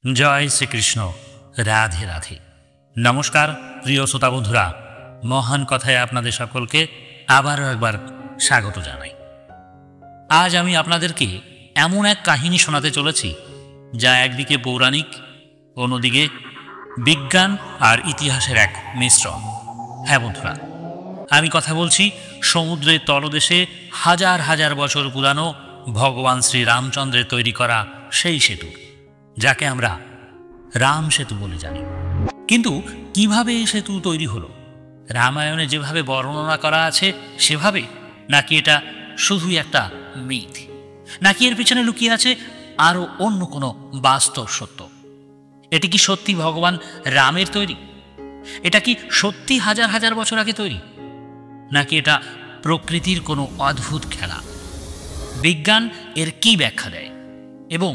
জয় শ্রীকৃষ্ণ। রাধে রাধে। নমস্কার প্রিয় শ্রোতা বন্ধুরা, মহান কথায় আপনাদের সকলকে আবারও একবার স্বাগত জানাই। আজ আমি আপনাদেরকে এমন এক কাহিনী শোনাতে চলেছি যা একদিকে পৌরাণিক, অন্যদিকে বিজ্ঞান আর ইতিহাসের এক মিশ্রণ। হ্যাঁ বন্ধুরা, আমি কথা বলছি সমুদ্রের তলদেশে হাজার হাজার বছর পুরানো ভগবান শ্রী রামচন্দ্রের তৈরি করা সেই সেতু, যাকে আমরা রাম সেতু বলে জানি। কিন্তু কিভাবে এই সেতু তৈরি হলো? রামায়ণে যেভাবে বর্ণনা করা আছে সেভাবে, নাকি এটা শুধুই একটা মিথ, নাকি এর পিছনে লুকিয়ে আছে আরও অন্য কোনো বাস্তব সত্য? এটি কি সত্যি ভগবান রামের তৈরি? এটা কি সত্যি হাজার হাজার বছর আগে তৈরি, নাকি এটা প্রকৃতির কোনো অদ্ভুত খেলা? বিজ্ঞান এর কি ব্যাখ্যা দেয় এবং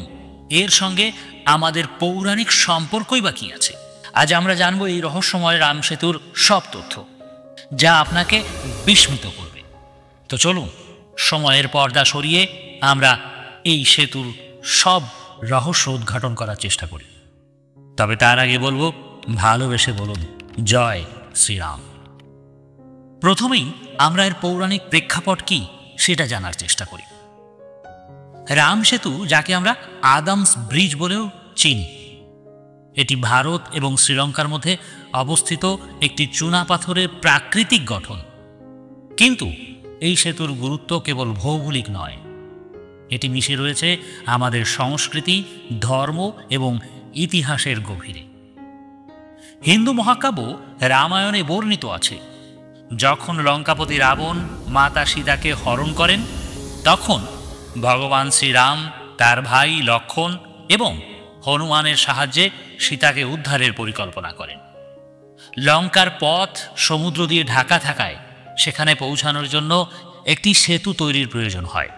এর সঙ্গে আমাদের পৌরাণিক সম্পর্কই বা কী আছে? আজ আমরা জানব এই রহস্যময় রাম সেতুর সব তথ্য, যা আপনাকে বিস্মিত করবে। তো চলুন সময়ের পর্দা সরিয়ে আমরা এই সেতুর সব রহস্য উদ্ঘাটন করার চেষ্টা করি। তবে তার আগে বলবো, ভালোবেসে বলুন জয় শ্রীরাম। প্রথমেই আমরা এর পৌরাণিক প্রেক্ষাপট কি সেটা জানার চেষ্টা করি। রাম সেতু, যাকে আমরা আদামস ব্রিজ বলেও চিনি, এটি ভারত এবং শ্রীলঙ্কার মধ্যে অবস্থিত একটি চুনাপাথরের প্রাকৃতিক গঠন। কিন্তু এই সেতুর গুরুত্ব কেবল ভৌগোলিক নয়, এটি মিশে রয়েছে আমাদের সংস্কৃতি, ধর্ম এবং ইতিহাসের গভীরে। হিন্দু মহাকাব্য রামায়ণে বর্ণিত আছে, যখন লঙ্কাপতি রাবণ মাতা সীতাকে হরণ করেন, তখন ভগবান শ্রীরাম তার ভাই লক্ষ্মণ এবং হনুমানের সাহায্যে সীতাকে উদ্ধারের পরিকল্পনা করেন। লঙ্কার পথ সমুদ্র দিয়ে ঢাকা থাকায় সেখানে পৌঁছানোর জন্য একটি সেতু তৈরির প্রয়োজন হয়।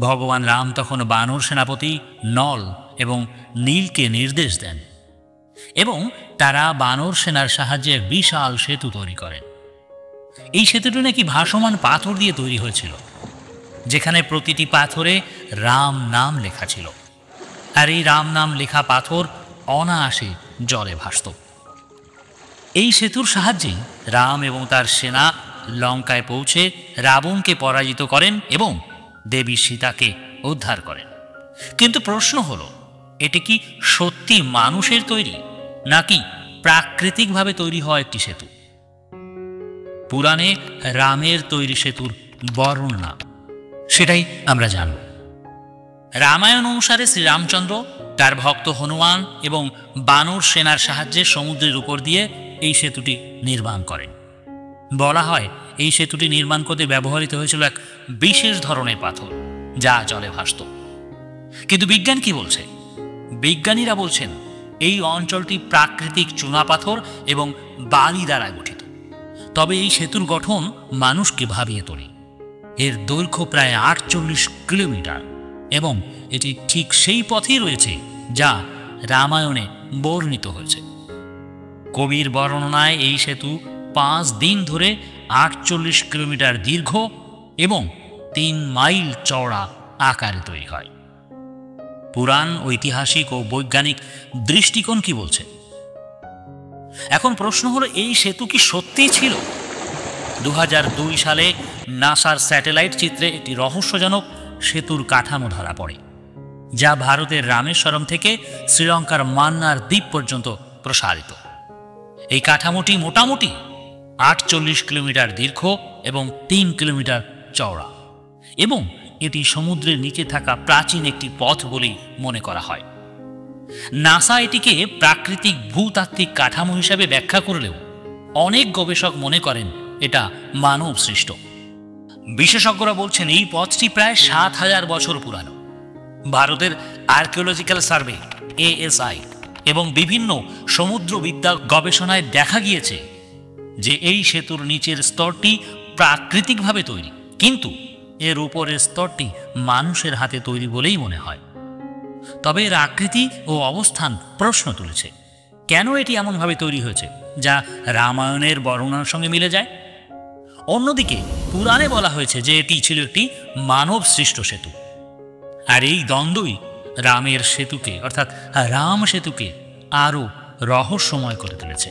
ভগবান রাম তখন বানর সেনাপতি নল এবং নীলকে নির্দেশ দেন এবং তারা বানর সেনার সাহায্যে বিশাল সেতু তৈরি করেন। এই সেতুটি নাকি ভাসমান পাথর দিয়ে তৈরি হয়েছিল, যেখানে প্রতিটি পাথরে রাম নাম লেখা ছিল, আর এই রাম নাম লেখা পাথর অনায়াসে জলে ভাসত। এই সেতুর সাহায্যে রাম এবং তার সেনা লঙ্কায় পৌঁছে রাবণকে পরাজিত করেন এবং দেবী সীতাকে উদ্ধার করেন। কিন্তু প্রশ্ন হলো, এটি কি সত্যি মানুষের তৈরি, নাকি প্রাকৃতিকভাবে তৈরি হওয়া একটি সেতু? পুরাণে রামের তৈরি সেতুর বর্ণনা, সেটাই আমরা জানব। রামায়ণ অনুসারে শ্রীরামচন্দ্র তার ভক্ত হনুমান এবং বানর সেনার সাহায্যে সমুদ্রের উপর দিয়ে এই সেতুটি নির্মাণ করেন। বলা হয় এই সেতুটি নির্মাণ করতে ব্যবহৃত হয়েছিল এক বিশেষ ধরনের পাথর, যা জলে ভাসত। কিন্তু বিজ্ঞান কি বলছে? বিজ্ঞানীরা বলছেন এই অঞ্চলটি প্রাকৃতিক চুনাপাথর এবং বালি দ্বারা গঠিত। তবে এই সেতুর গঠন মানুষকে ভাবিয়ে তোলে। এর দৈর্ঘ্য প্রায় 48 কিলোমিটার এবং এটি ঠিক সেই পথেই রয়েছে যা রামায়ণে বর্ণিত হয়েছে। কবির বর্ণনায় এই সেতু 5 দিন ধরে 48 কিলোমিটার দীর্ঘ এবং 3 মাইল চওড়া আকারে তৈরি হয়। পুরাণ, ঐতিহাসিক ও বৈজ্ঞানিক দৃষ্টিকোণ কি বলছে? এখন প্রশ্ন হলো, এই সেতু কি সত্যিই ছিল? 2002 সালে নাসার স্যাটেলাইট চিত্রে একটি রহস্যজনক সেতুর কাঠামো ধরা পড়ে, যা ভারতের রামেশ্বরম থেকে শ্রীলঙ্কার মান্নার দ্বীপ পর্যন্ত প্রসারিত। এই কাঠামোটি মোটামুটি 48 কিলোমিটার দীর্ঘ এবং 3 কিলোমিটার চওড়া, এবং এটি সমুদ্রের নিচে থাকা প্রাচীন একটি পথ বলেই মনে করা হয়। নাসা এটিকে প্রাকৃতিক ভূতাত্ত্বিক কাঠামো হিসাবে ব্যাখ্যা করলেও অনেক গবেষক মনে করেন এটা মানব সৃষ্ট। বিশেষজ্ঞরা বলছেন এই পথটি প্রায় 7000 বছর পুরানো। ভারতের আর্কিওলজিক্যাল সার্ভে ASI এবং বিভিন্ন সমুদ্রবিদ্যা গবেষণায় দেখা গিয়েছে যে এই সেতুর নিচের স্তরটি প্রাকৃতিকভাবে তৈরি, কিন্তু এর উপরের স্তরটি মানুষের হাতে তৈরি বলেই মনে হয়। তবে এর আকৃতি ও অবস্থান প্রশ্ন তুলেছে, কেন এটি এমনভাবে তৈরি হয়েছে যা রামায়ণের বর্ণনার সঙ্গে মিলে যায়? অন্যদিকে পুরাণে বলা হয়েছে যে এটি ছিল একটি মানব সৃষ্ট সেতু। আর এই দ্বন্দ্বই রামের সেতুকে অর্থাৎ রাম সেতুকে আরও রহস্যময় করে তুলেছে।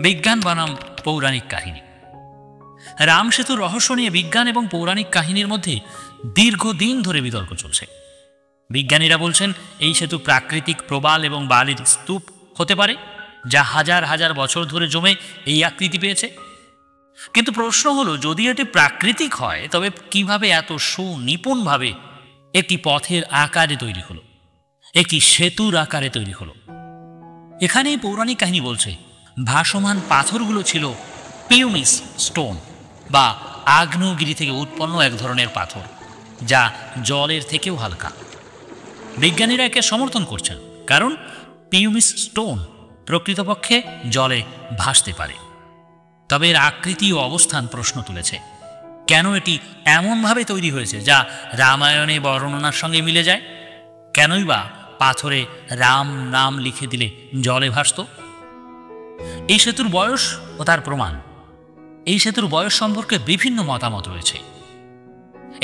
বিজ্ঞান বনাম পৌরাণিক কাহিনী। রাম সেতুর রহস্য নিয়ে বিজ্ঞান এবং পৌরাণিক কাহিনীর মধ্যে দীর্ঘদিন ধরে বিতর্ক চলছে। বিজ্ঞানীরা বলছেন এই সেতু প্রাকৃতিক প্রবাল এবং বালির স্তূপ হতে পারে, যা হাজার হাজার বছর ধরে জমে এই আকৃতি পেয়েছে। কিন্তু প্রশ্ন হলো, যদি এটি প্রাকৃতিক হয় তবে কিভাবে এত সুনিপুণভাবে একটি পথের আকারে তৈরি হলো, একটি সেতুর আকারে তৈরি হলো? এখানেই পৌরাণিক কাহিনী বলছে ভাসমান পাথরগুলো ছিল পিউমিস স্টোন বা আগ্নেয়গিরি থেকে উৎপন্ন এক ধরনের পাথর, যা জলের থেকেও হালকা। বিজ্ঞানীরা একে সমর্থন করছেন, কারণ পিউমিস স্টোন প্রকৃতপক্ষে জলে ভাসতে পারে। তবে এর আকৃতি ও অবস্থান প্রশ্ন তুলেছে। কেন এটি এমনভাবে তৈরি হয়েছে যা রামায়ণে বর্ণনার সঙ্গে মিলে যায়? কেনই বা পাথরে রাম নাম লিখে দিলে জলে ভাসত? এই সেতুর বয়স ও তার প্রমাণ। এই সেতুর বয়স সম্পর্কে বিভিন্ন মতামত রয়েছে।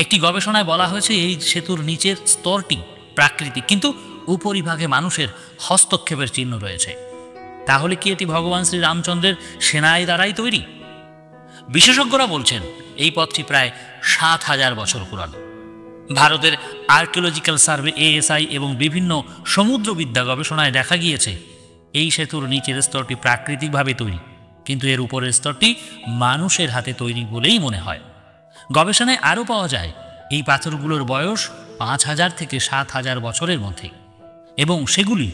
একটি গবেষণায় বলা হয়েছে এই সেতুর নিচের স্তরটি প্রাকৃতিক, কিন্তু উপরিভাগে মানুষের হস্তক্ষেপের চিহ্ন রয়েছে। তাহলে কি এটি ভগবান শ্রী রামচন্দ্রের সেনাই দ্বারাই তৈরি? বিশেষজ্ঞরা বলছেন এই পথটি প্রায় ৭,০০০ বছর পুরানো। ভারতের আর্কিওলজিক্যাল সার্ভে ASI এবং বিভিন্ন সমুদ্রবিদ্যা গবেষণায় দেখা গিয়েছে এই সেতুর নিচের স্তরটি প্রাকৃতিকভাবে তৈরি, কিন্তু এর উপরের স্তরটি মানুষের হাতে তৈরি বলেই মনে হয়। গবেষণায় আরও পাওয়া যায় এই পাথরগুলোর বয়স ৫,০০০ থেকে ৭,০০০ বছরের মধ্যে, এবং সেগুলি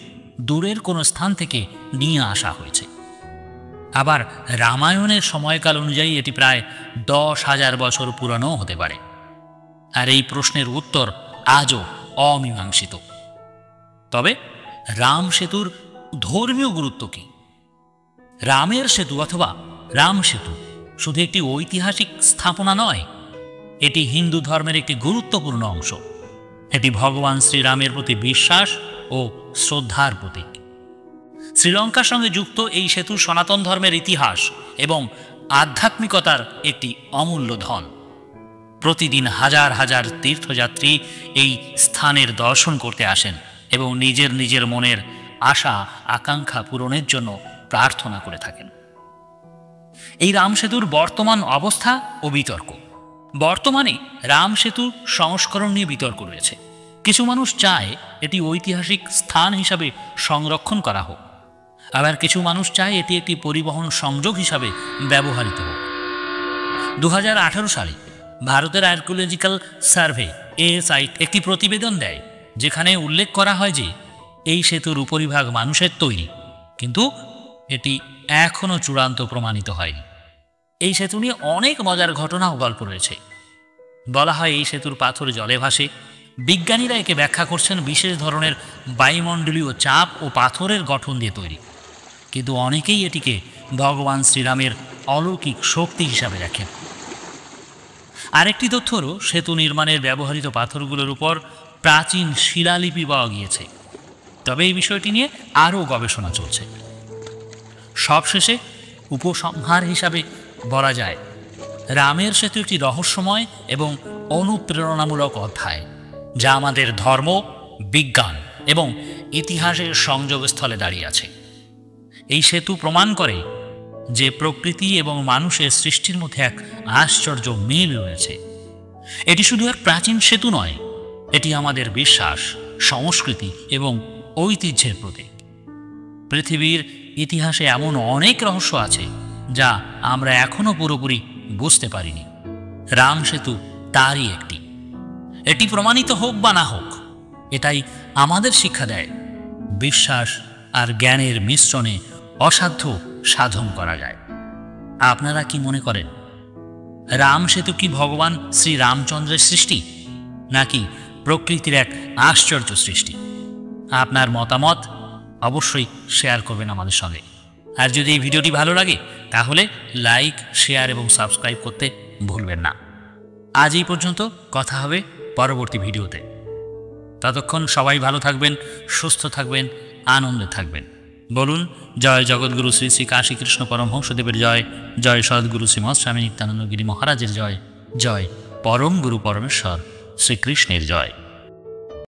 দূরের কোনো স্থান থেকে নিয়ে আসা হয়েছে। আবার রামায়ণের সময়কাল অনুযায়ী এটি প্রায় ১০,০০০ বছর পুরানো হতে পারে। আর এই প্রশ্নের উত্তর আজও অমীমাংসিত। তবে রাম সেতুর ধর্মীয় গুরুত্ব কি? রামের সেতু অথবা রাম সেতু শুধু একটি ঐতিহাসিক স্থাপনা নয়, এটি হিন্দু ধর্মের একটি গুরুত্বপূর্ণ অংশ। এটি ভগবান শ্রীরামের প্রতি বিশ্বাস ও শ্রদ্ধার প্রতীক। শ্রীলঙ্কার সঙ্গে যুক্ত এই সেতু সনাতন ধর্মের ইতিহাস এবং আধ্যাত্মিকতার একটি অমূল্য ধন। প্রতিদিন হাজার হাজার তীর্থযাত্রী এই স্থানের দর্শন করতে আসেন এবং নিজের নিজের মনের আশা আকাঙ্ক্ষা পূরণের জন্য প্রার্থনা করে থাকেন। এই রাম সেতুর বর্তমান অবস্থা ও বিতর্ক। বর্তমানে রাম সেতু সংস্করণ নিয়ে বিতর্ক রয়েছে। কিছু মানুষ চায় এটি ঐতিহাসিক স্থান হিসাবে সংরক্ষণ করা হোক, আবার কিছু মানুষ চায় এটি একটি পরিবহন সংযোগ হিসাবে ব্যবহৃত হোক। ২০১৮ সালে ভারতের আর্কিওলজিক্যাল সার্ভে ASI একটি প্রতিবেদন দেয়, যেখানে উল্লেখ করা হয় যে এই সেতুর উপরিভাগ মানুষের তৈরি, কিন্তু এটি এখনও চূড়ান্ত প্রমাণিত হয়নি। এই সেতু নিয়ে অনেক মজার ঘটনা ও গল্প রয়েছে। বলা হয় এই সেতুর পাথর জলে ভাসে। বিজ্ঞানীরা একে ব্যাখ্যা করছেন বিশেষ ধরনের বায়ুমণ্ডলীয় চাপ ও পাথরের গঠন দিয়ে তৈরি, কিন্তু অনেকেই এটিকে ভগবান শ্রীরামের অলৌকিক শক্তি হিসাবে দেখেন। আরেকটি তথ্য হল সেতু নির্মাণের ব্যবহৃত পাথরগুলোর উপর প্রাচীন শিলালিপি পাওয়া গিয়েছে। তবে এই বিষয়টি নিয়ে আরও গবেষণা চলছে। সবশেষে উপসংহার হিসাবে বলা যায়, রামের সেতু একটি রহস্যময় এবং অনুপ্রেরণামূলক অধ্যায়, যা আমাদের ধর্ম, বিজ্ঞান এবং ইতিহাসের সংযোগস্থলে দাঁড়িয়ে আছে। এই সেতু প্রমাণ করে যে প্রকৃতি এবং মানুষের সৃষ্টির মধ্যে এক আশ্চর্য মিল রয়েছে। এটি শুধু এক প্রাচীন সেতু নয়, এটি আমাদের বিশ্বাস, সংস্কৃতি এবং ঐতিহ্যের প্রতীক। পৃথিবীর ইতিহাসে এমন অনেক রহস্য আছে যা আমরা এখনও পুরোপুরি বুঝতে পারিনি। রাম সেতু তারই একটি। এটি প্রমাণিত হোক বা না হোক, এটাই আমাদের শিক্ষা দেয় বিশ্বাস আর জ্ঞানের মিশ্রণে অসাধ্য সাধন করা যায়। আপনারা কি মনে করেন, রাম সেতু কি ভগবান শ্রী রামচন্দ্রের সৃষ্টি, নাকি প্রকৃতির এক আশ্চর্য সৃষ্টি? আপনার মতামত অবশ্যই শেয়ার করবেন আমাদের সঙ্গে। আর যদি এই ভিডিওটি ভালো লাগে তাহলে লাইক, শেয়ার এবং সাবস্ক্রাইব করতে ভুলবেন না। আজ এই পর্যন্ত, কথা হবে পরবর্তী ভিডিওতে। ততক্ষণ সবাই ভালো থাকবেন, সুস্থ থাকবেন, আনন্দে থাকবেন। বলুন জয় জগৎগুরু শ্রী শ্রী কাশীকৃষ্ণ পরমহংসদেবের জয়, জয় সদ্গুরু শ্রীমৎ স্বামী নিত্যানন্দ গিরি মহারাজের জয়, জয় পরম গুরু পরমেশ্বর শ্রীকৃষ্ণের জয়।